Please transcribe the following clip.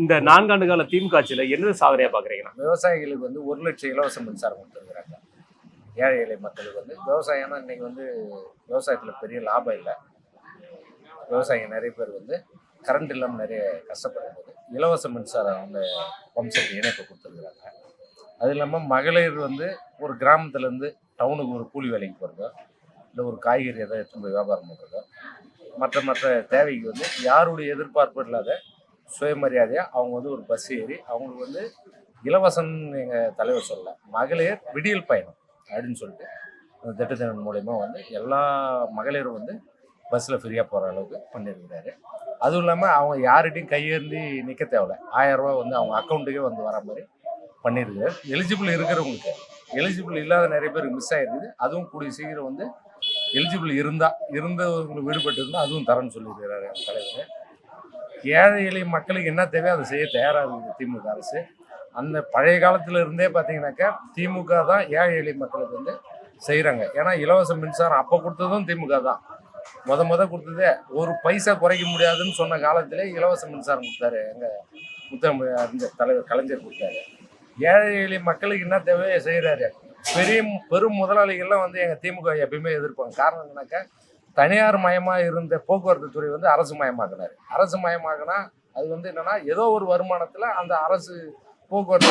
இந்த 4 ஆண்டு கால திமுக ஆட்சியில என்ன சாதனையா பாக்குறீங்கன்னா? விவசாயிகளுக்கு 1 லட்சம் இலவச மின்சாரம் கொடுத்துருக்குறாங்க. ஏழை எளிய மக்களுக்கு விவசாயம்னா இன்னைக்கு விவசாயத்தில் பெரிய லாபம் இல்லை. விவசாயிங்க நிறைய பேர் கரண்ட் இல்லாமல் நிறைய கஷ்டப்படும் போது இலவச மின்சாரம் அந்த பம்ப் செட் இணைப்பு கொடுத்துருக்குறாங்க. அது இல்லாமல் மகளிர் ஒரு கிராமத்துலேருந்து டவுனுக்கு ஒரு கூலி வேலைக்கு போகிறதோ இல்லை ஒரு காய்கறி எதாவது எடுத்து போய் வியாபாரம் பண்ணுறதோ மற்ற தேவைக்கு யாருடைய எதிர்பார்ப்பு இல்லாத சுயமரியாதையாக அவங்க ஒரு பஸ் ஏறி அவங்களுக்கு இலவசம்னு எங்கள் தலைவர் சொல்லலை, மகளிர் விடியல் பயணம் அப்படின்னு சொல்லிட்டு அந்த திட்டத்தின் மூலயமா எல்லா மகளிரும் பஸ்ஸில் ஃப்ரீயாக போகிற அளவுக்கு பண்ணியிருக்கிறாரு. அதுவும் இல்லாமல் அவங்க யார்கிட்டையும் கையேந்தி நிற்க தேவையில்ல, 1000 ரூபா அவங்க அக்கௌண்ட்டுக்கே வர மாதிரி பண்ணியிருக்காரு. எலிஜிபிள் இருக்கிறவங்களுக்கு, எலிஜிபிள் இல்லாத நிறைய பேருக்கு மிஸ் ஆகிருக்குது. அதுவும் கூடிய சீக்கிரம் எலிஜிபிள் இருந்தவங்களுக்கு விடுபட்டு இருந்தால் அதுவும் தரேன்னு சொல்லியிருக்கிறாரு தலைவர். ஏழை எளிய மக்களுக்கு என்ன தேவையோ அதை செய்ய தயாராக இருக்குது திமுக அரசு. அந்த பழைய காலத்தில் இருந்தே பார்த்தீங்கன்னாக்கா திமுக தான் ஏழை எளிய மக்களுக்கு செய்கிறாங்க. ஏன்னா இலவச மின்சாரம் அப்போ கொடுத்ததும் திமுக தான். முத கொடுத்ததே ஒரு பைசா குறைக்க முடியாதுன்னு சொன்ன காலத்திலே இலவச மின்சாரம் கொடுத்தாரு எங்கள் முத்தமிழ் தலைவர் கலைஞர் கொடுத்தாரு. ஏழை எளிய மக்களுக்கு என்ன தேவையோ செய்கிறாரு. பெரும் முதலாளிகள்லாம் எங்கள் திமுக எப்பயுமே எதிர்ப்பாங்க. காரணம் என்னன்னாக்கா தனியார் மயமாக இருந்த போக்குவரத்து துறை அரசு மயமாக்கினார். அரசு மயமாக்கினா அது என்னன்னா ஏதோ ஒரு வருமானத்தில் அந்த அரசு போக்குவரத்து